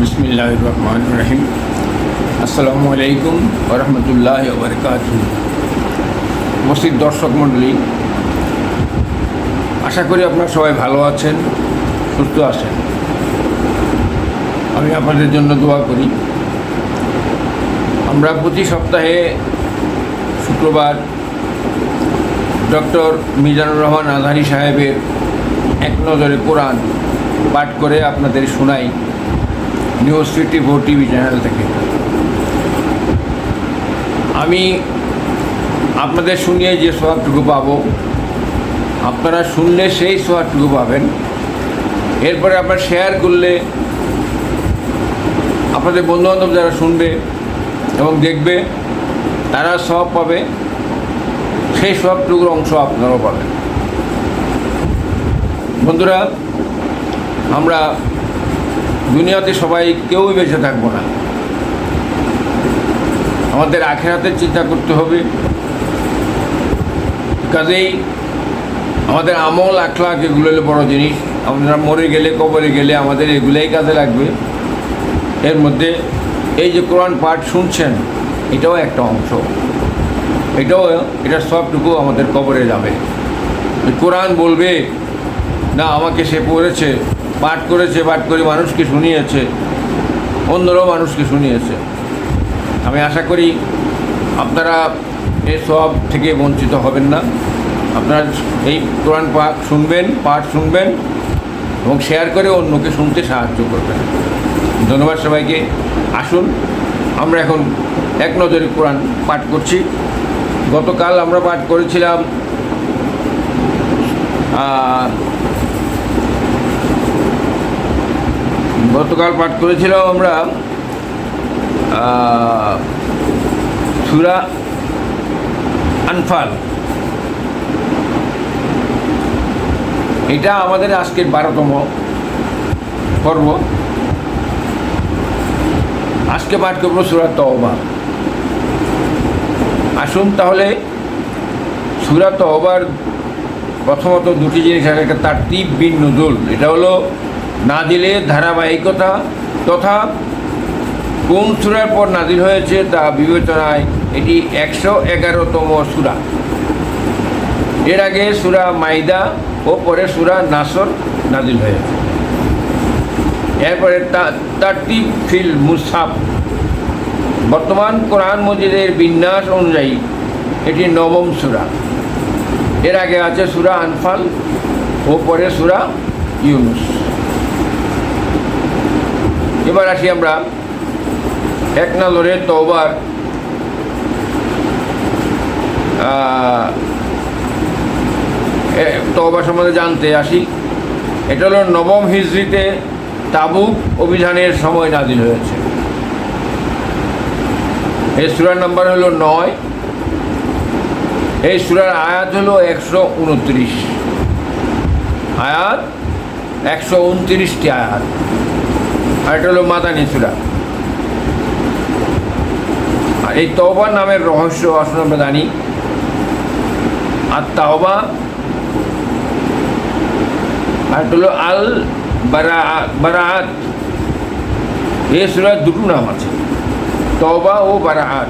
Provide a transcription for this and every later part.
বিসমিল্লাহির রহমানির রহিম। আসসালামু আলাইকুম ওয়া রাহমাতুল্লাহি ওয়া বারাকাতুহু। উপস্থিত দর্শক মণ্ডলী, আশা করি আপনারা সবাই ভালো আছেন, সুস্থ আছেন। আমি আপনাদের জন্য দোয়া করি। আমরা প্রতি সপ্তাহে শুক্রবার ডক্টর মিজানুর রহমান আজহারী সাহেবের এক নজরে কোরআন পাঠ করে আপনাদের শোনাই নিউজ 54 টিভি চ্যানেল থেকে। আমি আপনাদের শুনিয়ে যে সোয়াবটুকু পাবো, আপনারা শুনলে সেই সোয়াবটুকু পাবেন। এরপরে আপনারা শেয়ার করলে আপনাদের বন্ধুবান্ধব যারা শুনবে এবং দেখবে তারা সওয়াব পাবে, সেই সওয়াবটুকুর অংশ আপনারাও পাবেন। বন্ধুরা, আমরা দুনিয়াতে সবাই কেউই বেঁচে থাকবো না। আমাদের আখিরাতের চিন্তা করতে হবে। কাজেই আমাদের আমল আখলাক এগুলো হলো বড় জিনিস। আমরা মরে গেলে, কবরে গেলে আমাদের এগুলোই কাজে লাগবে। এর মধ্যে এই যে কোরআন পাঠ শুনছেন, এটাও একটা অংশ। এটা সবটুকু আমাদের কবরে যাবে। কোরআন বলবে না, আমাকে সে পড়েছে, পাঠ করেছে, পাঠ করে মানুষকে শুনিয়েছে, অন্যরাও মানুষকে শুনিয়েছে। আমি আশা করি আপনারা এই সব থেকে বঞ্চিত হবেন না। আপনারা এই কোরআন পাঠ শুনবেন এবং শেয়ার করে অন্যকে শুনতে সাহায্য করবেন। ধন্যবাদ সবাইকে। আসুন আমরা এখন এক নজরে কোরআন পাঠ করছি। গতকাল আমরা পাঠ করেছিলাম আমরা সূরা আনফাল। এটা আমাদের আজকের 12তম পর্ব। আজকে পাঠ করব সূরা তওবা। আসুন তাহলে সূরা তওবার প্রথমত দুটি জিনিস আছে, একটা তারতিব বিন নুজুল। এটা হলো নাজিলের ধারাবাহিকতা তথা কোন সূরার পর নাজিল হয়েছে তা বিবেচনায় এটি 111তম সূরা। এর আগে সূরা মাইদা ও পরে সূরা নাসর নাজিল হয়েছে। এরপরে তারতিব ফিল মুসহাফ। বর্তমান কোরআন মজিদের বিন্যাস অনুযায়ী এটি 9ম সূরা। এর আগে আছে সূরা আনফাল ও পরে সূরা ইউনুস। এবার আসি আমরা এক নজরে তওবার তওবা সম্বন্ধে জানতে আসি। এটা হলো 9ম হিজরিতে তাবুক অভিযানের সময় নাজিল হয়েছে। এই সূরার নাম্বার হলো 9। এই সূরার আয়াত হলো 129 আয়াত, 129টি আয়াত। আর এটা হলো মাদানী সূরা। আর এই তওবা নামের রহস্য আসলে আমরা জানি। আর তাওবা আর হলো আল বারাআত। এই সূরার দুটো নাম আছে, তওবা ও বারাআত।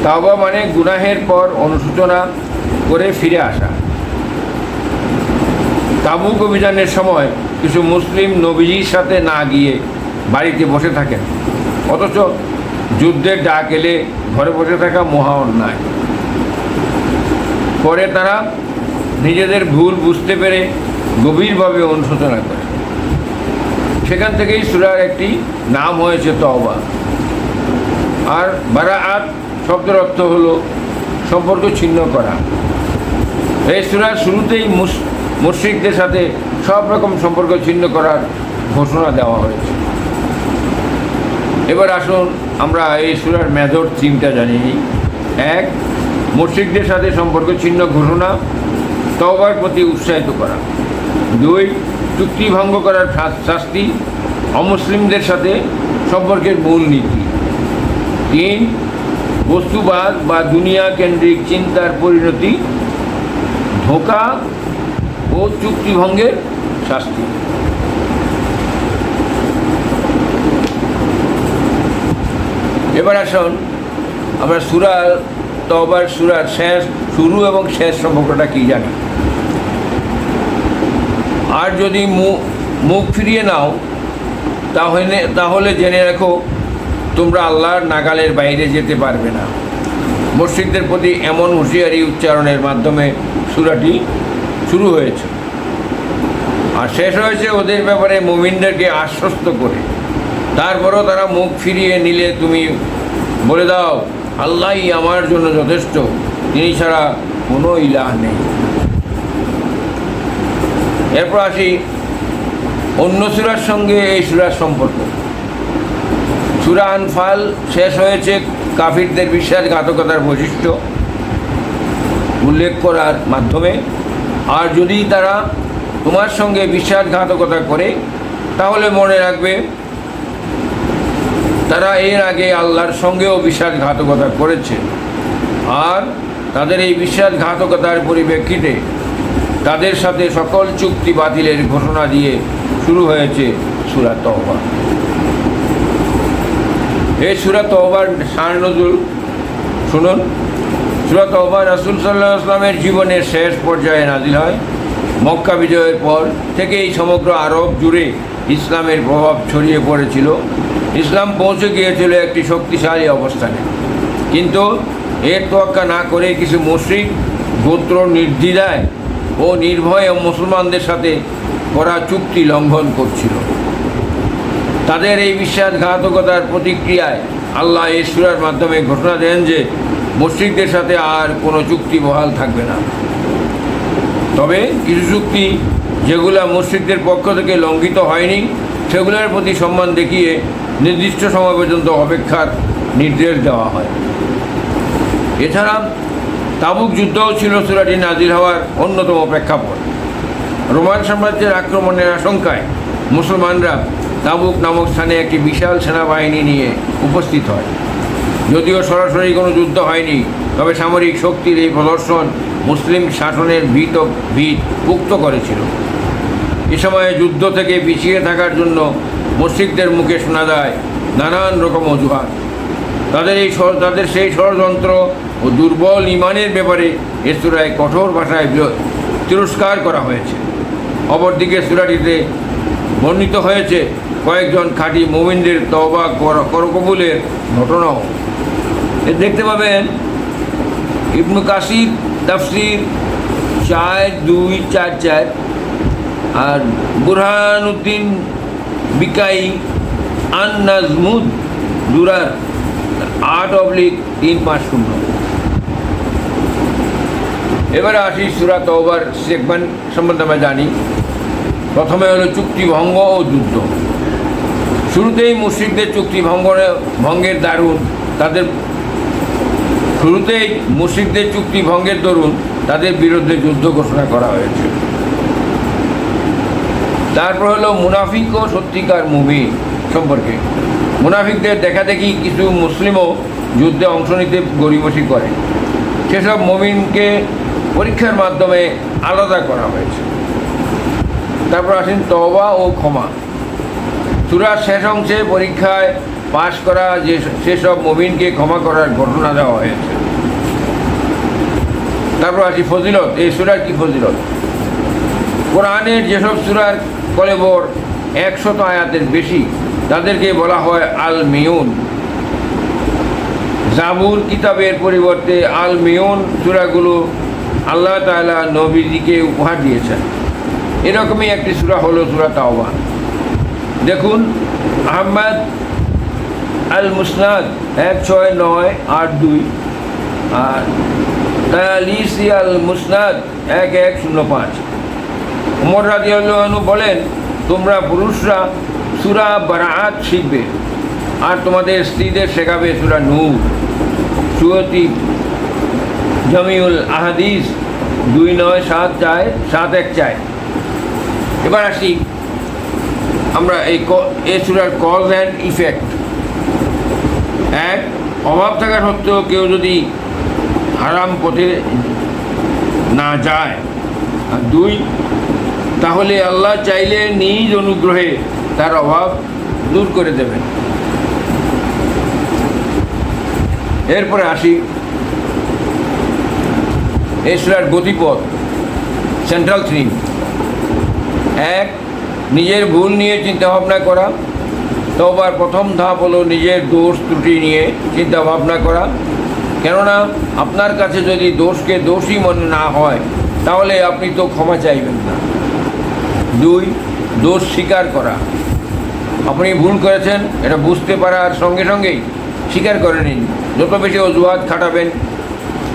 তাওবা মানে গুনাহের পর অনুশোচনা করে ফিরে আসা। তাবুক অভিযানের সময় কিছু মুসলিম নবীজির সাথে না গিয়ে বাড়িতে বসে থাকেন, অথচ যুদ্ধের ডাক এলে ঘরে বসে থাকা মহা অন্যায়। পরে তারা নিজেদের ভুল বুঝতে পেরে গভীরভাবে অনুশোচনা করে। সেখান থেকেই সূরার একটি নাম হয়েছে তওবা। আর বারাআত শব্দের অর্থ হলো সম্পর্ক ছিন্ন করা। এই সূরার শুরুতেই মুশরিকদের সাথে সব রকম সম্পর্ক ছিন্ন করার ঘোষণা দেওয়া হয়েছে। এবার আসুন আমরা এই সূরার মেজর থিমটা জানি নিই। 1, মুশরিকদের সাথে সম্পর্ক ছিন্ন ঘোষণা, তওবার প্রতি উৎসাহিত করা। 2, চুক্তি ভঙ্গ করার শাস্তি, অমুসলিমদের সাথে সম্পর্কের মূল নীতি। 3, বস্তুবাদ বা দুনিয়া কেন্দ্রিক চিন্তার পরিণতি, ধোঁকা ও চুক্তিভঙ্গের শাস্তি। এবার আসুন আমরা সূরা তওবার সূরার শেষ শুরু এবং শেষ সম্পর্কটা কী জানি। আর যদি মুখ ফিরিয়ে নাও তাহলে জেনে রাখো তোমরা আল্লাহর নাগালের বাইরে যেতে পারবে না। মুশরিকদের প্রতি এমন হুঁশিয়ারি উচ্চারণের মাধ্যমে সূরাটি শুরু হয়েছে আর শেষ হয়েছে ওদের ব্যাপারে মুমিনদেরকে আশ্বস্ত করে। তারপরও তারা মুখ ফিরিয়ে নিলে তুমি বলে দাও, আল্লাহই আমার জন্য যথেষ্ট, তিনি ছাড়া কোনো ইলাহ নেই। এরপর আসি অন্য সূরার সঙ্গে এই সূরার সম্পর্ক। সূরা আনফাল শেষ হয়েছে কাফিরদের বিশ্বাসঘাতকতার বৈশিষ্ট্য উল্লেখ করার মাধ্যমে। আর যদি তারা তোমার সঙ্গে বিশ্বাসঘাতকতা করে তাহলে মনে রাখবে তারা এর আগে আল্লাহর সঙ্গেও বিশ্বাসঘাতকতা করেছে, আর তাদের এই বিশ্বাসঘাতকতার পরিপ্রেক্ষিতে তাদের সাথে সকল চুক্তি বাতিলের ঘোষণা দিয়ে শুরু হয়েছে সূরা তওবা। এই সূরা তওবার শান নজুল শুনুন। সূরা তওবা রাসূল সাল্লাল্লাহু আলাইহি ওয়াসাল্লামের জীবনের শেষ পর্যায়ে নাজিল হয়। মক্কা বিজয়ের পর থেকেই সমগ্র আরব জুড়ে ইসলামের প্রভাব ছড়িয়ে পড়েছিল। ইসলাম পৌঁছে গিয়েছিল একটি শক্তিশালী অবস্থানে, কিন্তু এর তোয়াক্কা না করে কিছু মুশরিক গোত্র নির্দ্বিধায় ও নির্ভয়ে মুসলমানদের সাথে করা চুক্তি লঙ্ঘন করছিল। তাদের এই বিশ্বাসঘাতকতার প্রতিক্রিয়ায় আল্লাহ এই সূরার মাধ্যমে ঘোষণা দেন যে মুশরিকদের সাথে আর কোনো চুক্তি বহাল থাকবে না। তবে কিছু চুক্তি যেগুলো মুশরিকদের পক্ষ থেকে লঙ্ঘিত হয়নি সেগুলোর প্রতি সম্মান দেখিয়ে নির্দিষ্ট সময় পর্যন্ত অপেক্ষার নির্দেশ দেওয়া হয়। এছাড়া তাবুক যুদ্ধও ছিল সূরাটি নাজিল হওয়ার অন্যতম প্রেক্ষাপট। রোমান সাম্রাজ্যের আক্রমণের আশঙ্কায় মুসলমানরা তাবুক নামক স্থানে একটি বিশাল সেনাবাহিনী নিয়ে উপস্থিত হয়। যদিও সরাসরি কোনো যুদ্ধ হয়নি, তবে সামরিক শক্তির এই প্রদর্শন মুসলিম শাসনের ভিত পুক্ত করেছিল। এ সময়ে যুদ্ধ থেকে পিছিয়ে থাকার জন্য মুশরিকদের মুখে শোনা যায় নানান রকম অজুহাত। তাদের সেই ষড়যন্ত্র ও দুর্বল ঈমানের ব্যাপারে এ সূরায় কঠোর ভাষায় তিরস্কার করা হয়েছে। অপরদিকে সূরাটিতে বর্ণিত হয়েছে কয়েকজন খাঁটি মুমিনদের তওবা করকবুলের ঘটনাও। দেখতে পাবেন ইবনে কাসির তাফসির 4244 আর বুরহানুদ্দিন বিকাই আন নাজমুদ দুরার 8/350। এবারে আসি সূরা তওবার সেগমেন্ট সম্বন্ধে আমরা জানি। প্রথমে হলো চুক্তি ভঙ্গ ও যুদ্ধ। শুরুতেই মুশরিকদের চুক্তি ভঙ্গের দরুন তাদের বিরুদ্ধে যুদ্ধ ঘোষণা করা হয়েছে। তারপর হলো মুনাফিক ও সত্যিকার মুমিন সম্পর্কে। মুনাফিকদের দেখাদেখি কিছু মুসলিমও যুদ্ধে অংশ নিতে গড়িমসি করে। সেসব মুমিনকে পরীক্ষার মাধ্যমে আলাদা করা হয়েছে। তারপর আসেন তওবা ও ক্ষমা। সূরার শেষ অংশে পরীক্ষায় পাশ করা সেসব মুমিনকে ক্ষমা করার ঘোষণা দেওয়া হয়েছে। তারপর আসি ফজিলত। এই সূরার কি ফজিলত? কোরআনের যেসব সূরার কলেবর 100 আয়াতের বেশি তাদেরকে বলা হয় আল মিউন। জাবুর কিতাবের পরিবর্তে আল মিউন সূরাগুলো আল্লাহ তাআলা নবীজিকে উপহার দিয়েছেন। এরকমই একটি সূরা হলো সূরা তাওবা। দেখুন আহমদ আল মুসনাদ 169882 আর তায়ালিসি আল মুসনাদ 1105। ওমর রাদিয়াল্লাহু আনহু বলেন, তোমরা পুরুষরা সূরা বারাআত শিখবে আর তোমাদের স্ত্রীদের শেখাবে সূরা নূর। সুয়তি জামিউল আহাদিস 2974 এবার আসি আমরা এই সূরার কজ অ্যান্ড ইফেক্ট। এক, অভাব থাকা সত্ত্বেও কেউ যদি হারাম পথে না যায়। আর দুই, তাহলে আল্লাহ চাইলে নিজ অনুগ্রহে তার অভাব দূর করে দেবেন। এরপরে আসি এই সূরার গতিপথ, সেন্ট্রাল থিম। এক, নিজের ভুল নিয়ে চিন্তাভাবনা করা। তওবার প্রথম ধাপ হলো নিজের দোষ ত্রুটি নিয়ে চিন্তাভাবনা করা, কেননা আপনার কাছে যদি দোষকে দোষী মনে না হয় তাহলে আপনি তো ক্ষমা চাইবেন না। দুই, দোষ স্বীকার করা। আপনি ভুল করেছেন এটা বুঝতে পারার সঙ্গে সঙ্গেই স্বীকার করে নিন। যত বেশি অজুহাত খাটাবেন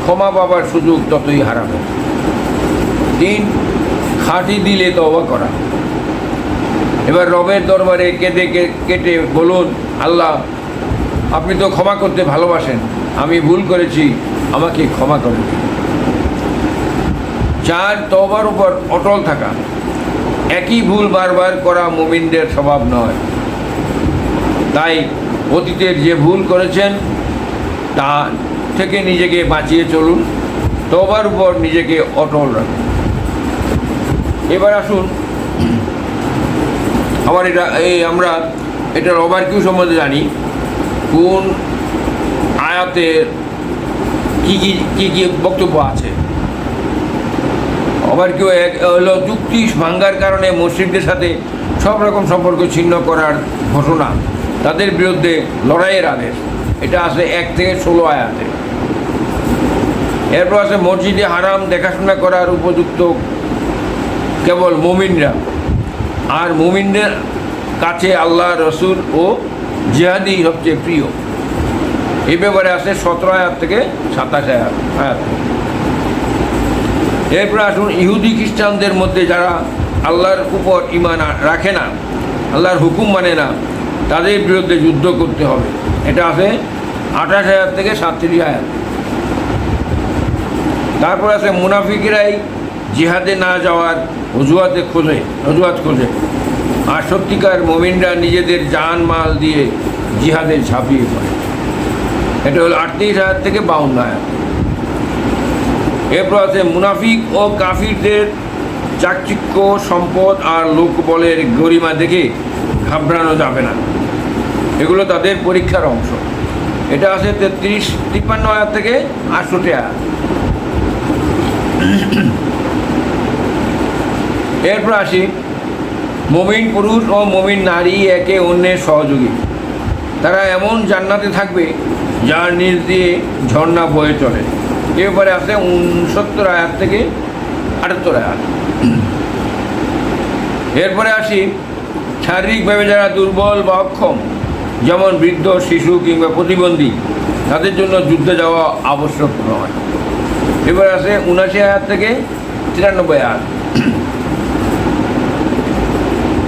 ক্ষমা পাবার সুযোগ ততই হারাবেন। তিন, খাঁটি দিলে তওবা করা। এবার রবের দরবারে কেঁদে কেটে বলুন, আল্লাহ আপনি তো ক্ষমা করতে ভালোবাসেন, আমি ভুল করেছি, আমাকে ক্ষমা করে দিন। চার, তওবার উপর অটল থাকা। একই ভুল বারবার করা মুমিনদের স্বভাব নয়। তাই অতীতের যে ভুল করেছেন তা থেকে নিজেকে বাঁচিয়ে চলুন, তওবার উপর নিজেকে অটল রাখুন। এবার আসুন আবার আমরা এটার ওভারভিউ সম্বন্ধে জানি। কোন আয়াতের কি বক্তব্য আছে। ওভারভিউ এক হলো চুক্তি ভাঙ্গার কারণে মুশরিকদের সাথে সব রকম সম্পর্ক ছিন্ন করার ঘোষণা, তাদের বিরুদ্ধে লড়াইয়ের আদেশ। এটা আছে 1 থেকে 16 আয়াতে। এরপর আছে মসজিদে হারাম দেখাশোনা করার উপযুক্ত কেবল মুমিনরা, আর মুমিনদের কাছে আল্লাহ, রসুল ও জিহাদি সবচেয়ে প্রিয়। এই ব্যাপারে আছে 17 আয়াত থেকে 27 আয়াত। এরপর আসুন ইহুদি খ্রিস্টানদের মধ্যে যারা আল্লাহর উপর ঈমান রাখে না, আল্লাহর হুকুম মানে না, তাদের বিরুদ্ধে যুদ্ধ করতে হবে। এটা আছে 28 আয়াত থেকে 37 আয়াত। তারপর আছে মুনাফিকরাই জিহাদে না যাওয়ার অজুহাত খোঁজে, আর সত্যিকার মুমিনরা নিজেদের জান মাল দিয়ে জিহাদে ঝাঁপিয়ে পড়ে। এটা হলো 38 আয়াত থেকে 52 আয়াত। এরপর আছে মুনাফিক ও কাফিরদের চাকচিক্য, সম্পদ আর লোকবলের গরিমা দেখে ঘাবড়ানো যাবে না, এগুলো তাদের পরীক্ষার অংশ। এটা আছে 53 আয়াত থেকে 68 আয়াত। এরপর আসি মুমিন পুরুষ ও মুমিন নারী একে অন্যের সহযোগী। তারা এমন জান্নাতে থাকবে যার নিচ দিয়ে ঝর্ণা বয়ে চলে। এরপরে আছে 69 আয়াত থেকে 78 আয়াত। এরপরে আসি শারীরিকভাবে যারা দুর্বল বা অক্ষম, যেমন বৃদ্ধ, শিশু কিংবা প্রতিবন্ধী, তাদের জন্য যুদ্ধে যাওয়া আবশ্যক নয়। এবার আছে 79 আয়াত থেকে 93 আয়াত।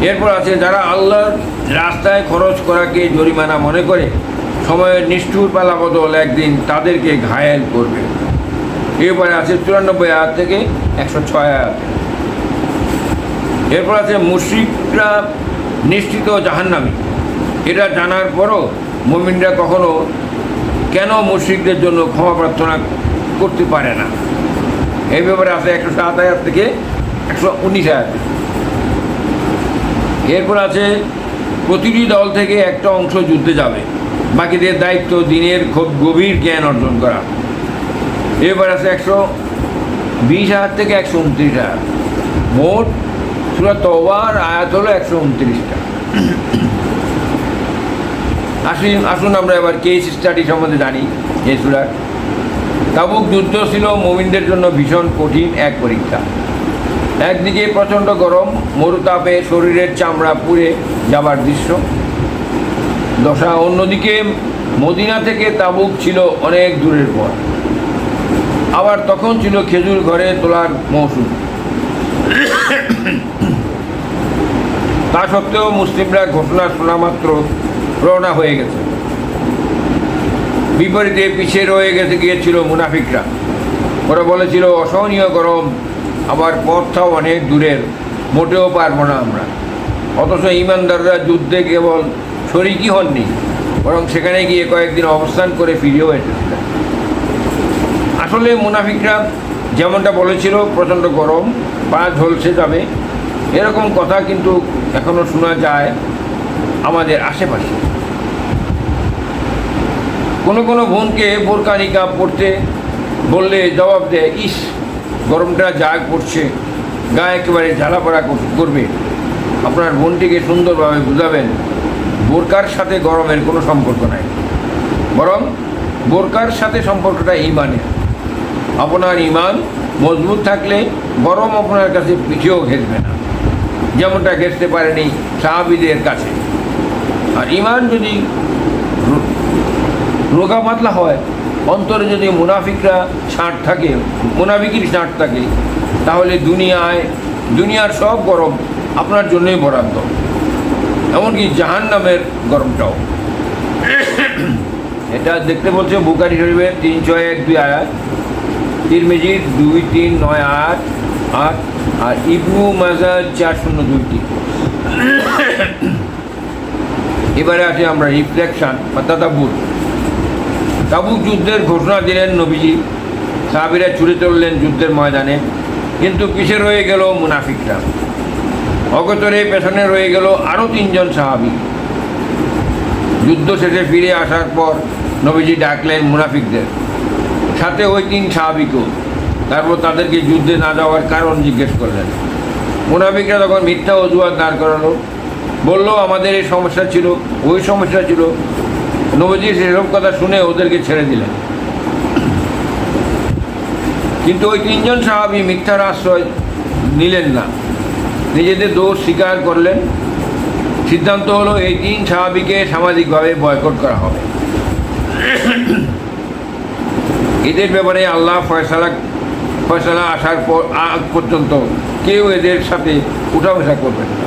এরপর আছে যারা আল্লাহর রাস্তায় খরচ করাকে জরিমানা মনে করে সময়ের নিষ্ঠুর পালা বদল একদিন তাদেরকে ঘায়েল করবে। এরপরে আছে 94 আয়াত থেকে 106 আয়াত। এরপর আছে মুশরিকরা নিশ্চিত জাহান্নামী। এটা জানার পরও মুমিনরা কখনো কেন মুশরিকদের জন্য ক্ষমা প্রার্থনা করতে পারে না। এই ব্যাপারে আছে 107 আয়াত থেকে 119 আয়াত। এরপর আছে প্রতিটি দল থেকে একটা অংশ যুদ্ধে যাবে, বাকিদের দায়িত্ব দিনের খুব গভীর জ্ঞান অর্জন করা। এবার আছে 120 আয়াত থেকে 129 আয়াত। মোট সূরা তওবার আয়াত হলো 129টা। আসুন আমরা এবার কেস স্টাডি সম্বন্ধে জানি। এই সূরার তাবুক যুদ্ধ ছিল মুমিনদের জন্য ভীষণ কঠিন এক পরীক্ষা। একদিকে প্রচণ্ড গরম, মরুতাপে শরীরের চামড়া পুড়ে যাবার দৃশ্য দশা, অন্যদিকে মদিনা থেকে তাবুক ছিল অনেক দূরের পর, আবার তখন ছিল খেজুর ঘরে তোলার মৌসুম। তা সত্ত্বেও মুসলিমরা ঘোষণা শোনা মাত্র রওনা হয়ে গেছে। বিপরীতে পিছিয়ে রয়ে গিয়েছিল মুনাফিকরা। ওরা বলেছিল অসহনীয় গরম, আবার পথটাও অনেক দূরের, মোটেও পারবো না আমরা। অথচ ঈমানদাররা যুদ্ধে কেবল শরিকই হননি, বরং সেখানে গিয়ে কয়েকদিন অবস্থান করে ফিরেও এসেছিলেন। আসলে মুনাফিকরা যেমনটা বলেছিল প্রচণ্ড গরম, পা ঝলসে যাবে, এরকম কথা কিন্তু এখনও শোনা যায় আমাদের আশেপাশে। কোনো কোনো বোনকে বোরকা নিকাব পড়তে বললে জবাব দেয়, ইস গরমটা জাগ পড়ছে, গা একেবারে জ্বালাপড়া করবে। আপনার বোনটিকে সুন্দরভাবে বুঝাবেন বোরকার সাথে গরমের কোনো সম্পর্ক নাই, বরং বোরকার সাথে সম্পর্কটা ইমানের। আপনার ইমান মজবুত থাকলে গরম আপনার কাছে পিছিয়েও ঘেঁচবে না, যেমনটা ঘেঁচতে পারেনি সাহাবীদের কাছে। আর ইমান যদি রোগা পাতলা হয়, অন্তরে যদি মুনাফিকরা ছাঁট থাকে, মুনাফিকির ছাঁট থাকে, তাহলে দুনিয়ার সব গরম আপনার জন্যই বরাদ্দ, এমনকি জাহান্নামের গরমটাও। এটা দেখতে বলছে বুখারী শরীফের 361-2 আয়াত, তিরমিজির 239 আয়াত আর ইবনু মাজাহ 4023। এবারে আছে আমরা রিফ্লেকশন বা তাদাব্বুর। তাবুক যুদ্ধের ঘোষণা দিলেন নবীজি, সাহাবীরা ছুটে চললেন যুদ্ধের ময়দানে, কিন্তু পিছে রয়ে গেল মুনাফিকরা। অগোচরে পেছনে রয়ে গেল আরও 3 জন সাহাবী। যুদ্ধ শেষে ফিরে আসার পর নবীজি ডাকলেন মুনাফিকদের, সাথে ওই 3 সাহাবীকেও। তারপর তাদেরকে যুদ্ধে না যাওয়ার কারণ জিজ্ঞেস করলেন। মুনাফিকরা তখন মিথ্যা অজুহাত দাঁড় করালো, বলল আমাদের এই সমস্যা ছিল, ওই সমস্যা ছিল। নবীজি সেসব কথা শুনে ওদেরকে ছেড়ে দিলেন। কিন্তু ওই 3 জন সাহাবী মিথ্যার আশ্রয় নিলেন না, নিজেদের দোষ স্বীকার করলেন। সিদ্ধান্ত হলো এই 3 সাহাবীকে সামাজিকভাবে বয়কট করা হবে। এদের ব্যাপারে আল্লাহ ফয়সালা আসার পর আগ পর্যন্ত কেউ এদের সাথে উঠাবসা করবেন না।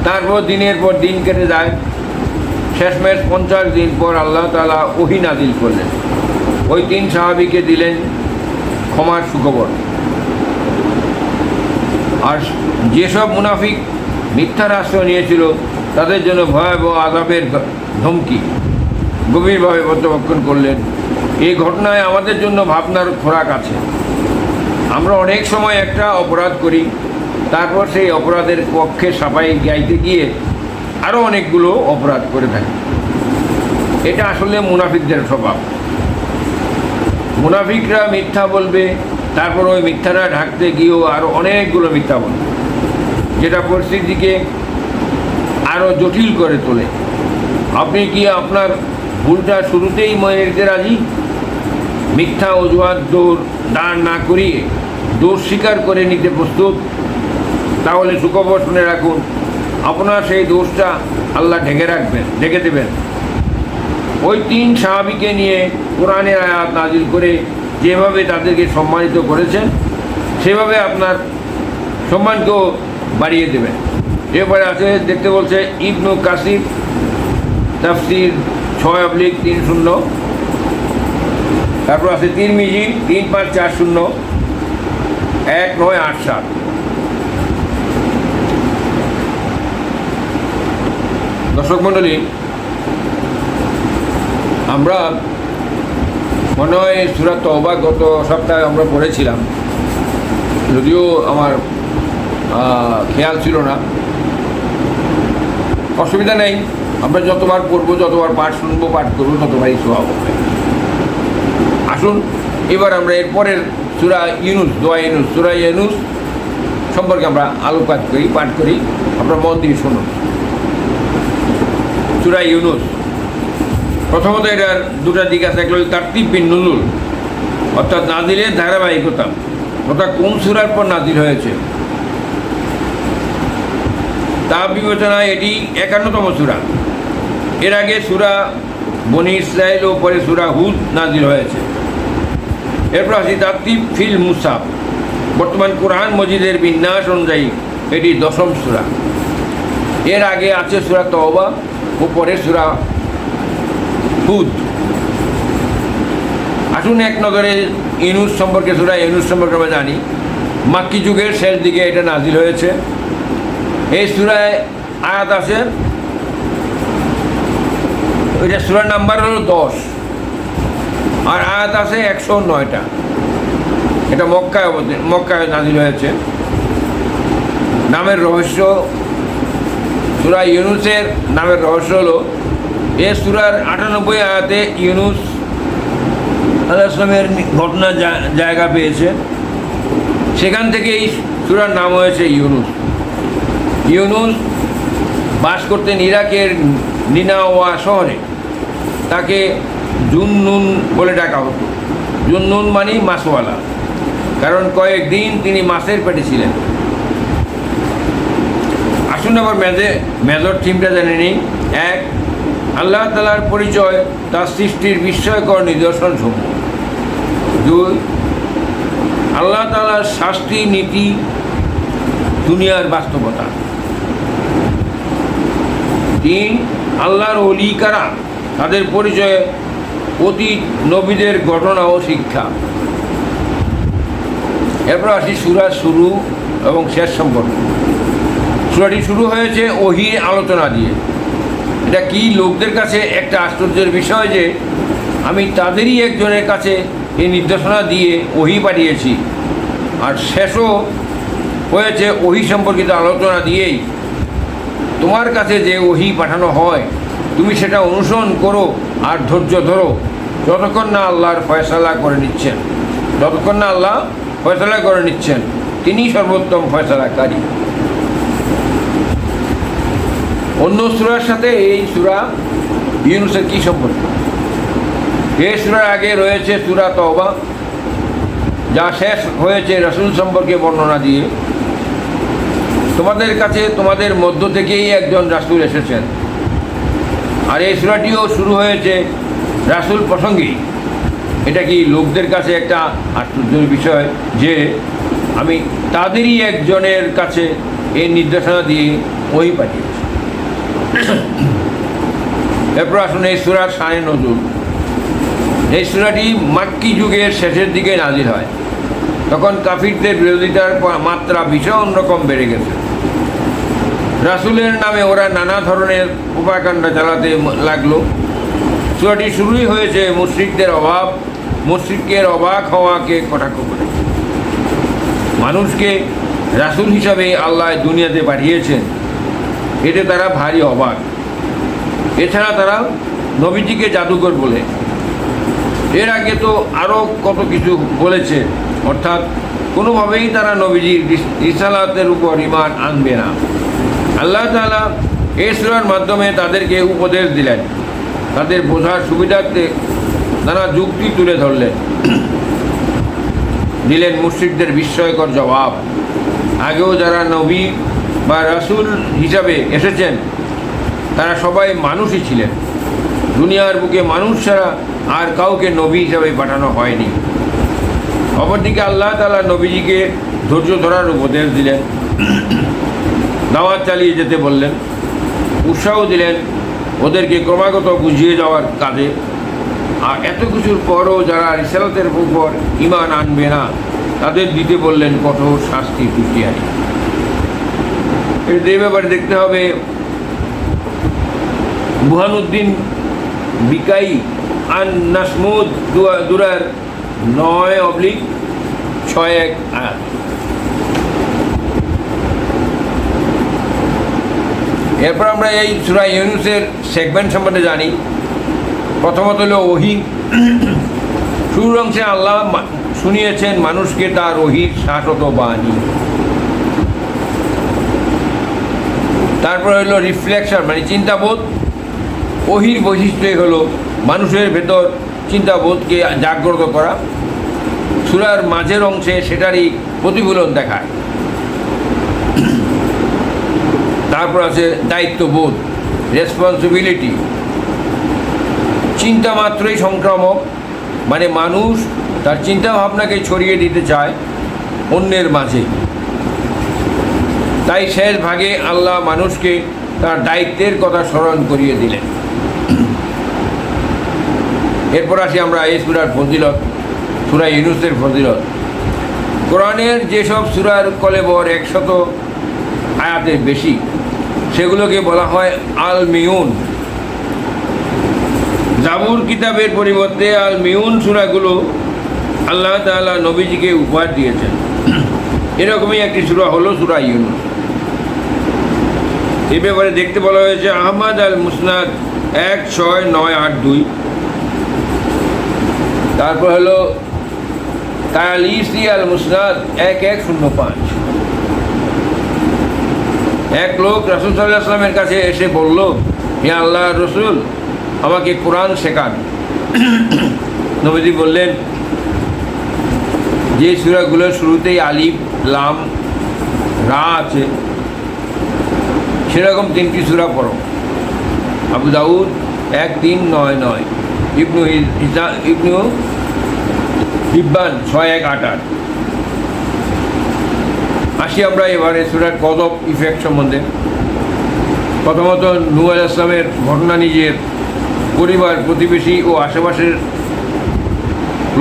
তারপর দিনের পর দিন কেটে যায়। শেষমেশ 50 দিন পর আল্লাহ তাআলা ওহী নাজিল করলেন, ওই 3 সাহাবীকে দিলেন ক্ষমার সুখবর। আর যেসব মুনাফিক মিথ্যার আশ্রয় নিয়েছিল তাদের জন্য ভয়াবহ আযাবের ধমকি গভীরভাবে পর্যবেক্ষণ করলেন। এই ঘটনায় আমাদের জন্য ভাবনার খোরাক আছে। আমরা অনেক সময় একটা অপরাধ করি, তারপর সেই অপরাধের পক্ষে সাফাই গাইতে গিয়ে আরও অনেকগুলো অপরাধ করে থাকি। এটা আসলে মুনাফিকদের স্বভাব। মুনাফিকরা মিথ্যা বলবে, তারপর ওই মিথ্যাটা ঢাকতে গিয়েও আরও অনেকগুলো মিথ্যা বলবে, যেটা পরিস্থিতিকে আরও জটিল করে তোলে। আপনি কি আপনার ভুলটা শুরুতেই মেনে নিতে রাজি? মিথ্যা অজুহাত দাঁড় না করিয়ে দোষ স্বীকার করে নিতে প্রস্তুত? তাহলে সুখবর শুনে রাখুন, আপনার সেই দোষটা আল্লাহ ঢেকে দেবেন। ওই 3 সাহাবীকে নিয়ে কোরআনের আয়াত নাজিল করে যেভাবে তাদেরকে সম্মানিত করেছেন, সেভাবে আপনার সম্মানকেও বাড়িয়ে দেবেন। এরপরে আছে দেখতে বলছে ইবনু কাসির তাফসির 6/30, তারপর আছে তিরমিজি 3540, 1987। দর্শক মণ্ডলী, আমরা মনে হয় সূরা তওবা গত সপ্তাহে আমরা পড়েছিলাম, যদিও আমার খেয়াল ছিল না। অসুবিধা নেই, আমরা যতবার পড়বো, যতবার পাঠ শুনবো, পাঠ করবো, ততবারই সওয়াব হবে। আসুন এবার আমরা এরপরের সূরা ইউনুস, সূরা ইউনুস সম্পর্কে আমরা আলোকপাত করি, পাঠ করি। আপনারা মন দিয়ে শুনুন। সূরা ইউনুস, প্রথমত এটার 2টা দিক আছে। একটা হল তারতিব বিন নুজুল, অর্থাৎ নাজিলের ধারাবাহিকতা, অর্থাৎ কোন সূরার পর নাজিল হয়েছে তা বিবেচনায় এটি 51তম সূরা। এর আগে সূরা বনী ইসরাঈল ও পরে সূরা হুদ নাজিল হয়েছে। এরপর আসি তারতিব ফিল মুসাফ, বর্তমান কোরআন মজিদের বিন্যাস অনুযায়ী এটি 10ম সূরা। এর আগে আছে সূরা তওবা ও পরে সূরা হুদ। আসুন এক নজরে ইউনুস সম্পর্কে, সূরা ইউনুস সম্পর্কে আমরা জানি। মাক্কি যুগের শেষ দিকে এটা নাজিল হয়েছে। এই সূরায় আয়াত আছে, এটা সূরার নাম্বার হলো 10 আর আয়াত আছে 109টা। এটা মক্কায় নাজিল হয়েছে। নামের রহস্য, সূরা ইউনুসের নামের রহস্য হলো এ সূরার 98 আয়াতে ইউনুস আলাইহিস সালামের ঘটনা জায়গা পেয়েছে। সেখান থেকে এই সূরার নাম হয়েছে ইউনুস। ইউনুস বাস করতেন ইরাকের নিনাওয়া শহরে। তাকে জুন্নুন বলে ডাকা হতো। জুন্নুন মানে মাছওয়ালা, কারণ কয়েকদিন তিনি মাছের পেটে ছিলেন। আসুন আবার মেজর থিমটা জেনে নিই। 1, আল্লাহ তাআলার পরিচয়, তার সৃষ্টির বিস্ময়কর নিদর্শনসমূহ। 2, আল্লাহ তাআলার শাস্তি নীতি, দুনিয়ার বাস্তবতা। 3, আল্লাহর ওলি কারা, তাদের পরিচয়ে অতীত নবীদের ঘটনা ও শিক্ষা। এরপর আসি সূরার শুরু এবং শেষ সম্পর্কে। সূরাটি শুরু হয়েছে ওহীর আলোচনা দিয়ে। এটা কি লোকদের কাছে একটা আশ্চর্যের বিষয় যে আমি তাদেরই একজনের কাছে এই নির্দেশনা দিয়ে ওহী পাঠিয়েছি, আর শেষও হয়েছে ওহী সম্পর্কিত আলোচনা দিয়েই। তোমার কাছে যে ওহী পাঠানো হয় তুমি সেটা অনুসরণ করো আর ধৈর্য ধরো যতক্ষণ না আল্লাহর ফয়সালা করে নিচ্ছেন। যতক্ষণ না আল্লাহ ফয়সালা করে নিচ্ছেন, তিনি সর্বোত্তম ফয়সালাকারী। অন্য সূরার সাথে এই সূরা ইউনুসের কী সম্পর্ক? এই সূরার আগে রয়েছে সূরা তওবা, যা শেষ হয়েছে রাসূল সম্পর্কে বর্ণনা দিয়ে। তোমাদের কাছে তোমাদের মধ্য থেকেই একজন রাসূল এসেছেন। আর এই সূরাটিও শুরু হয়েছে রাসূল প্রসঙ্গেই। এটা কি লোকদের কাছে একটা আশ্চর্যের বিষয় যে আমি তাদেরই একজনের কাছে এই নির্দেশনা দিয়ে ওহী পাঠিয়েছি। এরপর আসুন এই সূরার শানে নজুল। এই সূরাটি মাক্কি যুগের শেষের দিকে নাজিল হয়। তখন কাফিরদের বিরোধিতার মাত্রা ভীষণ রকম বেড়ে গেছে। রাসূলের নামে ওরা নানা ধরনের উপাকাণ্ড চালাতে লাগলো। সূরাটি শুরুই হয়েছে মুশরিকদের অবাক হওয়াকে কটাক্ষ করে। মানুষকে রাসূল হিসাবে আল্লাহ দুনিয়াতে পাঠিয়েছেন, এতে তারা ভারী অবাক। এছাড়া তারা নবীজিকে জাদুকর বলে। এর আগে তো আরও কত কিছু বলেছে, অর্থাৎ কোনোভাবেই তারা নবীজির রিসালাতের উপর ঈমান আনবে না। আল্লাহ তাআলা এই সূরার মাধ্যমে তাদেরকে উপদেশ দিলেন। তাদের বোঝার সুবিধার্থে নানা যুক্তি তুলে ধরলেন, দিলেন মুশরিকদের বিস্ময়কর জবাব। আগেও যারা নবী বা রাসূল হিসাবে এসেছেন তারা সবাই মানুষই ছিলেন। দুনিয়ার বুকে মানুষ ছাড়া আর কাউকে নবী হিসাবে পাঠানো হয়নি। অপরদিকে আল্লাহ তাআলা নবীজিকে ধৈর্য ধরার উপদেশ দিলেন, দাওয়াত চালিয়ে যেতে বললেন, উৎসাহ দিলেন ওদেরকে ক্রমাগত বুঝিয়ে যাওয়ার কাজে। আর এত কিছুর পরও যারা রিসালাতের উপর ঈমান আনবে না তাদের দিতে বললেন কঠোর শাস্তি হুঁশিয়ারি। এই ব্যাপারে দেখতে হবে বুরহানুদ্দিন বিকাই আন নাসমুদ দুরার 9/61 আয়াত। এরপর আমরা এই সূরা ইউনুসের সেগমেন্ট সম্বন্ধে জানি। প্রথমত হলো ওহী। শুরুর অংশে আল্লাহ শুনিয়েছেন মানুষকে তার ওহীর শাশ্বত বাণী। তারপর হলো রিফ্লেকশন, মানে চিন্তাবোধ। ওহীর বৈশিষ্ট্যই হলো মানুষের ভেতর চিন্তাবোধকে জাগ্রত করা। সূরার মাঝের অংশে সেটারই প্রতিফলন দেখায়। তারপর আছে দায়িত্ববোধ, রেসপন্সিবিলিটি। চিন্তা মাত্রই সংক্রামক, মানে মানুষ তার চিন্তা ভাবনাকে ছড়িয়ে দিতে চায় অন্যের মাঝে। তাই শেষ ভাগে আল্লাহ মানুষকে তার দায়িত্বের কথা স্মরণ করিয়ে দিলেন। এরপর আসি আমরা এই সূরার ফজিলত, সূরা ইউনুসের ফজিলত। কোরআনের যেসব সূরার কলেবর 100 আয়াতের বেশি, সেগুলোকে বলা হয় আল মিউন। জাবুর কিতাবের পরিবর্তে আল মিউন সূরাগুলো আল্লাহ তাআলা নবীজিকে উপহার দিয়েছেন। এরকমই একটি সূরা হলো সূরা ইউনুস। এ ব্যাপারে দেখতে বলা হয়েছে আহমদ আল মুসনাদ 1698 তারপর হলো তায়ালিসি আল মুসনাদ 1105। এক লোক রাসূল সাল্লাল্লাহু আলাইহি ওয়াসাল্লামের কাছে এসে বলল, হে আল্লাহর রাসূল, আমাকে কোরআন শেখান। নবীজি বললেন, যে সূরাগুলোর শুরুতেই আলিফ লাম রা আছে সেরকম 3টি সূরা পড়ো। আবু দাউদ 1399, ইবনু হিব্বান 6188। আসি আমরা এবারে সূরার কদব ইফেক্ট সম্বন্ধে। প্রথমত নূহ আলাইহিস সালামের ঘটনা নিজের পরিবার, প্রতিবেশী ও আশেপাশের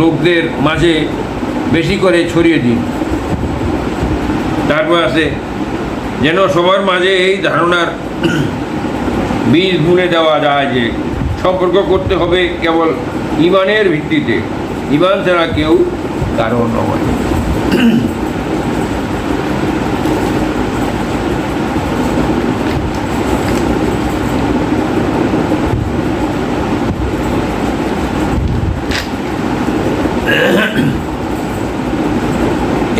লোকদের মাঝে বেশি করে ছড়িয়ে দিন। তারপর আছে যেন সবার মাঝে এই ধারণার বীজ বুনে দেওয়া যায় যে সম্পর্ক করতে হবে কেবল ঈমানের ভিত্তিতে, ঈমান ছাড়া কেউ কারো নয়।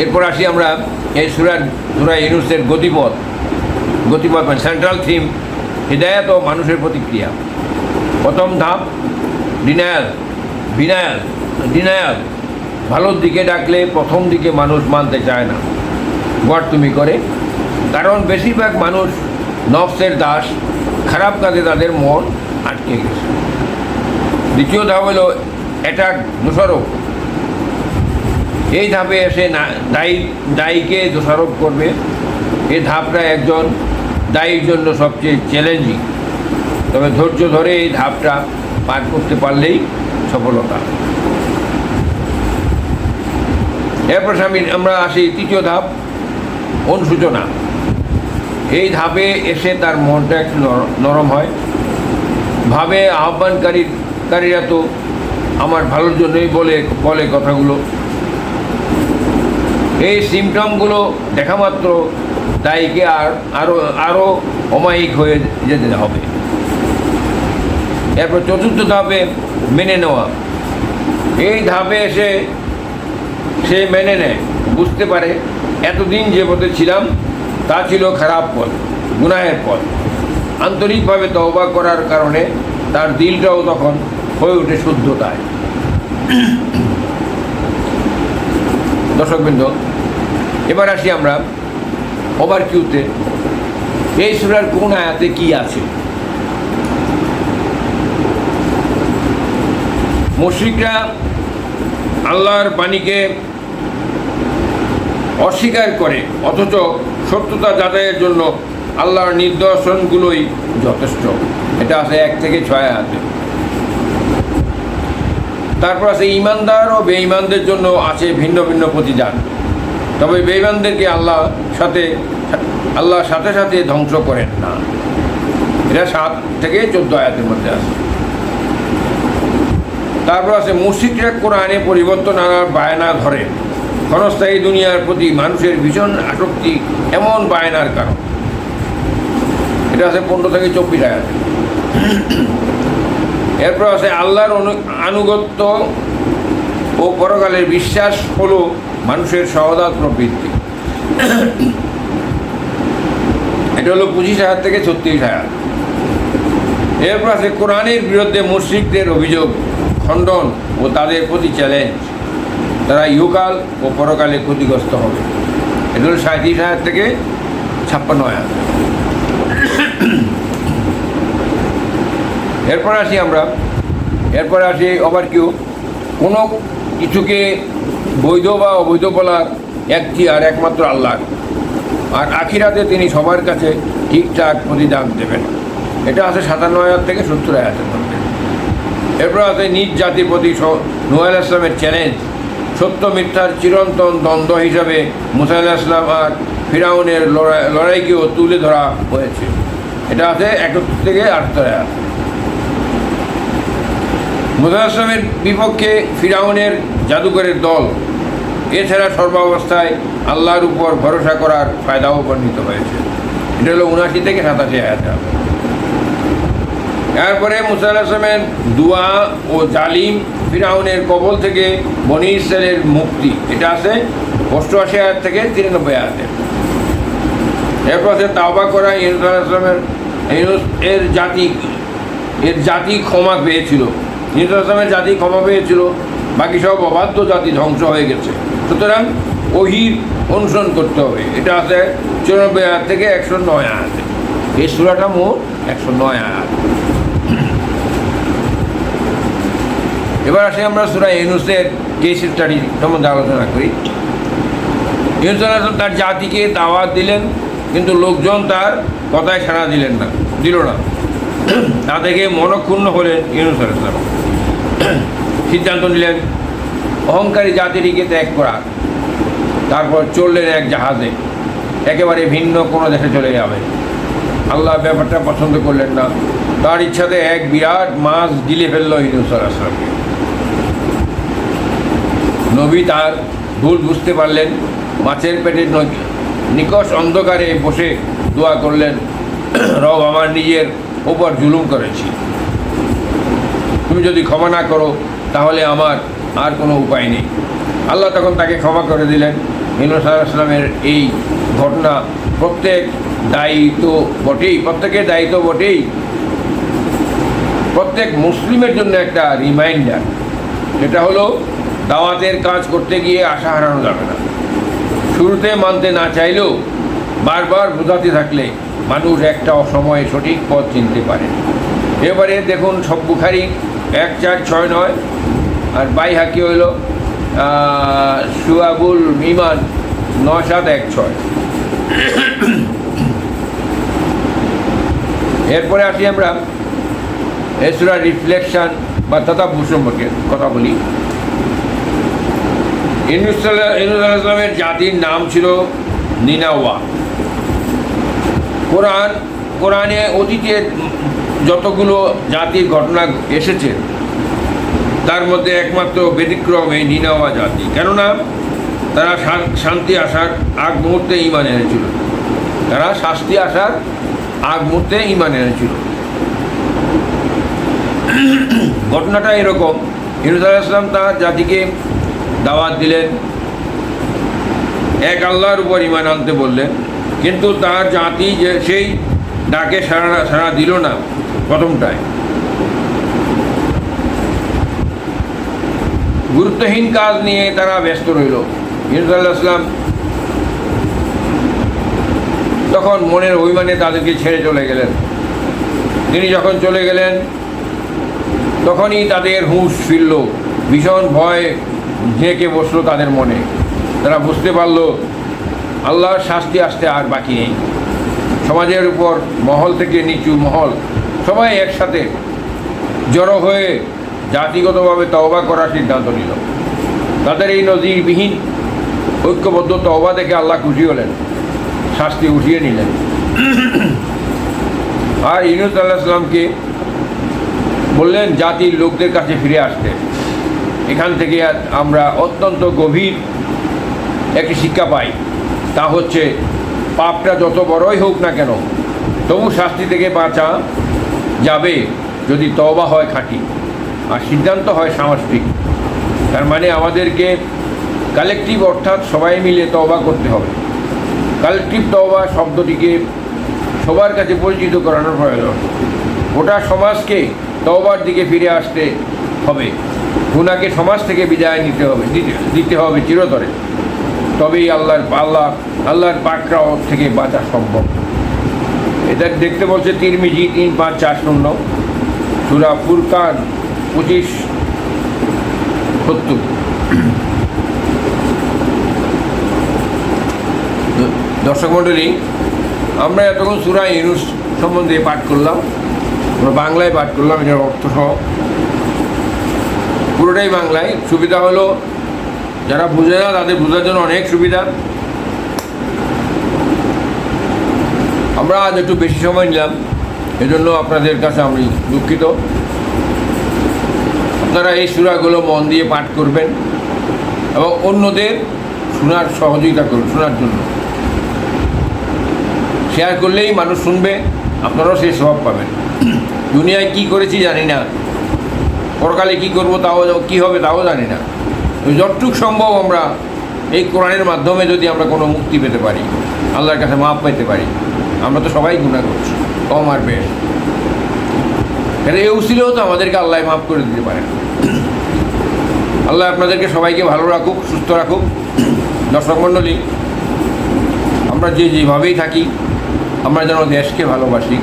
এরপর আসি আমরা এই সূরা ইউনূসের গতিপথ মানে সেন্ট্রাল থিম, হিদায়াত ও মানুষের প্রতিক্রিয়া। প্রথম ধাপ ডিনায়াল। ভালোর দিকে ডাকলে প্রথম দিকে মানুষ মানতে চায় না, তুমি করে, কারণ বেশিরভাগ মানুষ নফসের দাস, খারাপ কাজে তাদের মন আটকে গেছে। দ্বিতীয় ধাপ হলো অ্যাটাক, দোষারোপ। এই ধাপে এসে দায়ীকে দোষারোপ করবে। এই ধাপটা একজন দায়ীর জন্য সবচেয়ে চ্যালেঞ্জিং, তবে ধৈর্য ধরে এই ধাপটা পার করতে পারলেই সফলতা। এরপর আমরা আসি তৃতীয় ধাপ, অনুশোচনা। এই ধাপে এসে তার মনটা একটু নরম হয়, ভাবে আহ্বানকারীরা তো আমার ভালোর জন্যই বলে কথাগুলো। এই সিমটমগুলো দেখা মাত্র দায়ীকে আরও অমায়িক হয়ে যেতে হবে। এরপর চতুর্থ ধাপে মেনে নেওয়া। এই ধাপে এসে সে মেনে নেয়, বুঝতে পারে এতদিন যে পথে ছিলাম তা ছিল খারাপ পথ, গুনাহের পথ। আন্তরিকভাবে তওবা করার কারণে তার দিলটাও তখন হয়ে ওঠে শুদ্ধতায়। দর্শকবৃন্দ, এবার আসি আমরা ওভারকিউতে। এই সূরার কোন আয়াতে কি আছে? মুশরিকরা আল্লাহর বাণীকে অস্বীকার করে, অথচ সত্যতা যাচাইয়ের জন্য আল্লাহর নিদর্শনগুলোই যথেষ্ট। এটা আছে 1 থেকে 6 আয়াতে। তারপর আছে ঈমানদার ও বেঈমানদের জন্য আছে ভিন্ন ভিন্ন প্রতিদান, তবে বেঈমানদেরকে আল্লাহর সাথে সাথে ধ্বংস করেন না। এটা 7 থেকে 14 আয়াতের মধ্যে আছে। তারপর আছে মুশরিকরা কোরআনে পরিবর্তন আনার বায়না ধরে, ক্ষণস্থায়ী দুনিয়ার প্রতি মানুষের ভীষণ আসক্তি এমন বায়নার কারণ। এটা আছে 15 থেকে 24 আয়াতে। এরপর আছে আল্লাহর আনুগত্য ও পরকালের বিশ্বাস হলো মানুষের সহজাত প্রবৃত্তি। এটা হলো 25 আয়াত থেকে 36 আয়াত। এরপর আছে কোরআনের বিরুদ্ধে মুশরিকদের অভিযোগ খণ্ডন ও তাদের প্রতি চ্যালেঞ্জ, তারা ইহকাল ও পরকালে ক্ষতিগ্রস্ত হবে। এটা হলো 37 আয়াত থেকে 56 আয়াত। এরপর আসি ওভারকিউ। কোনো কিছুকে বৈধ বা অবৈধ বলার একমাত্র আল্লাহ, আর আখিরাতে তিনি সবার কাছে ঠিকঠাক প্রতিদান দেবেন। এটা আছে 57 আয়াত থেকে 70 আয়াতের মধ্যে। এরপর আছে নিজ জাতির প্রতি নূহ আলাইহিস সালামের চ্যালেঞ্জ, সত্য মিথ্যার চিরন্তন দ্বন্দ্ব হিসাবে মুসা আলাইহিস সালাম আর ফিরাউনের লড়াইকেও তুলে ধরা হয়েছে। এটা আছে 71 থেকে 78 আয়াত। মুসা আলাইহিস সালামের বিপক্ষে ফিরাউনের জাদুকরের দল, এছাড়া সর্বাবস্থায় আল্লাহর উপর ভরসা করার ফায়দাও বর্ণিত হয়েছে। এটা হলো 79 থেকে 87 আয়াত। এরপরে মুসা আলাইহিস সালামের দোয়া ও জালিম ফিরআউনের কবল থেকে বনী ইসরাইলের মুক্তি, এটা আছে 88 আয়াত থেকে 93 আয়াতে। এরপর আছে তাওবা করা। ইউনূস আলাইহিস সালামের এর জাতি ক্ষমা পেয়েছিল, ইউনূস আলাইহিস সালামের জাতি ক্ষমা পেয়েছিল, বাকি সব অবাধ্য জাতি ধ্বংস হয়ে গেছে। সুতরাং ওহীর অনুসরণ করতে হবে। এটা আছে 94 আয়াত থেকে 109 আয়াতে। এই সূরাটা মোট 109 আয়াত। এবার আসে আমরা সূরা ইউনূসের কেস স্টাডি সম্বন্ধে আলোচনা করি। ইউনূস আলাইহিস সালাম তার জাতিকে দাওয়াত দিলেন, কিন্তু লোকজন তার কথায় সাড়া দিল না। তা থেকে মনক্ষুণ্ণ হলেন ইউনূস আলাইহিস সালাম। সিদ্ধান্ত নিলেন অহংকারী জাতিটিকে ত্যাগ করা। তারপর চললেন এক জাহাজে, একেবারে ভিন্ন কোনো দেশে চলে যাবে। আল্লাহ ব্যাপারটা পছন্দ করলেন না। তার ইচ্ছাতে এক বিরাট মাছ গিলে ফেলল ইউনূস আলাইহিস সালামকে। নবী তার ভুল বুঝতে পারলেন, মাছের পেটের নিকষ অন্ধকারে বসে দোয়া করলেন, রব, আমার নিজের ওপর জুলুম করেছি, তুমি যদি ক্ষমা না করো তাহলে আমার আর কোনো উপায় নেই। আল্লাহ তখন তাকে ক্ষমা করে দিলেন। ইউনূস আলাইহিস সালামের এই ঘটনা প্রত্যেকের দায়িত্ব বটেই, প্রত্যেক মুসলিমের জন্য একটা রিমাইন্ডার। সেটা হলো দাওয়াতের কাজ করতে গিয়ে আশা হারানো যাবে না। শুরুতে মানতে না চাইলেও বারবার বোঝাতে থাকলে মানুষ একটা অসময়ে সঠিক পথ চিনতে পারে। এবারে দেখুন, সব বুখারী 1469 আর বাইহাকি হইল শুআবুল ঈমান 9716। এরপরে আসি আমরা এই সূরার রিফ্লেকশন বা তাদাব্বুর সম্পর্কে কথা বলি। ইউনূস আলাইহিস সালামের জাতির নাম ছিল নিনাওয়া। কোরআনে অতীতের যতগুলো জাতির ঘটনা এসেছে তার মধ্যে একমাত্র ব্যতিক্রম এই নিনাওয়া জাতি। কেননা তারা শান্তি আসার আগ মুহূর্তে ঈমান এনেছিল। ঘটনাটা এরকম, ইউনূস আলাইহিস সালাম তার জাতিকে দাওয়াত দিলেন, এক আল্লাহর উপর ঈমান আনতে বললেন, কিন্তু তার জাতি যে সেই ডাকে সাড়া দিল না। প্রথমটায় গুরুত্বহীন কাজ নিয়ে তারা ব্যস্ত রইল। ইউনূস আলাইহিস সালাম তখন মনের অভিমানে তাদেরকে ছেড়ে চলে গেলেন। তিনি যখন চলে গেলেন তখনই তাদের হুঁশ ফিরল, ভীষণ ভয় ঝেঁকে বসলো তাদের মনে। তারা বুঝতে পারল আল্লাহর শাস্তি আসতে আর বাকি নেই। সমাজের উপর মহল থেকে নিচু মহল সবাই একসাথে জড়ো হয়ে জাতিগতভাবে তওবা করার সিদ্ধান্ত নিল। তাদের এই নজিরবিহীন ঐক্যবদ্ধ তওবা দেখে আল্লাহ খুশি হলেন, শাস্তি উঠিয়ে নিলেন। আর ইউনূস আলাইহিস সালামকে বললেন জাতির লোকদের কাছে ফিরে আসতে। এখান থেকে আমরা অত্যন্ত গভীর একটি শিক্ষা পাই, তা হচ্ছে পাপটা যত বড়ই হোক না কেন তবু শাস্তি থেকে বাঁচা যাবে যদি তওবা হয় খাঁটি আর সিদ্ধান্ত হয় সামষ্টিক। তার মানে আমাদেরকে কালেকটিভ অর্থাৎ সবাই মিলে তওবা করতে হবে। কালেকটিভ তওবা শব্দটিকে সবার কাছে পরিচিত করানোর প্রয়োজন। গোটা সমাজকে তওবার দিকে ফিরে আসতে হবে, গুনাহকে সমাজ থেকে বিদায় দিতে হবে চিরতরে। তবেই আল্লাহর পাকড়াও থেকে বাঁচা সম্ভব। এটা দেখতে বলছে তিরমিজি 3540, সূরা ফুরকান 25:70। দর্শক মণ্ডলী, আমরা এতক্ষণ সূরা ইউনূস সম্বন্ধে পাঠ করলাম, আমরা বাংলায় পাঠ করলাম, এটার অর্থ সহ পুরোটাই বাংলায়। সুবিধা হলো যারা বুঝে না তাদের বোঝার জন্য অনেক সুবিধা। আমরা আজ একটু বেশি সময় নিলাম, এজন্য আপনাদের কাছে আমি দুঃখিত। আপনারা এই সূরাগুলো মন দিয়ে পাঠ করবেন এবং অন্যদের শোনার সহযোগিতা করুন, শোনার জন্য শেয়ার করলেই মানুষ শুনবে, আপনারাও সেই স্বভাব পাবেন। দুনিয়ায় কি করেছি জানি না, পরকালে কি করব তাও কি হবে তাও জানি না। যতটুক সম্ভব আমরা এই কোরআনের মাধ্যমে যদি আমরা কোনো মুক্তি পেতে পারি, আল্লাহর কাছে মাপ পেতে পারি। আমরা তো সবাই গুনাহ করছি, কম আর বেশ। এটা এই উসিলেও তো আমাদেরকে আল্লাহ মাফ করে দিতে পারেন। আল্লাহ আপনাদেরকে সবাইকে ভালো রাখুক, সুস্থ রাখুক। দর্শক মণ্ডলী, আমরা যেভাবেই থাকি আমরা যেন দেশকে ভালোবাসি,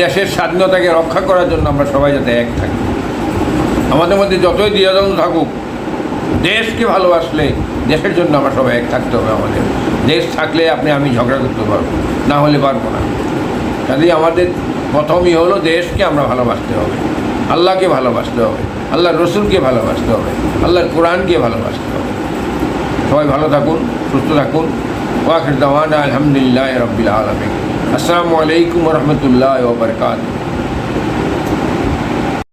দেশের স্বাধীনতাকে রক্ষা করার জন্য আমরা সবাই যাতে এক থাকি। আমাদের মধ্যে যতই দ্বিধাদ্বন্দ্ব থাকুক, দেশকে ভালোবাসলে দেশের জন্য আমরা সবাই এক থাকতে হবে। আমাদের দেশ থাকলে আমি ঝগড়া করতে পারবো, না হলে পারবো না। কাজেই আমাদের প্রথমই হলো দেশকে আমরা ভালোবাসতে হবে, আল্লাহকে ভালোবাসতে হবে, আল্লাহর রসুলকে ভালোবাসতে হবে, আল্লাহর কোরআনকে ভালোবাসতে হবে। সবাই ভালো থাকুন, সুস্থ থাকুন। ওয়াখির দাওয়ানা আলহামদুলিল্লাহি রাব্বিল আলামিন। আসসালামু আলাইকুম ওয়া রাহমাতুল্লাহি ওয়া বারাকাতুহু।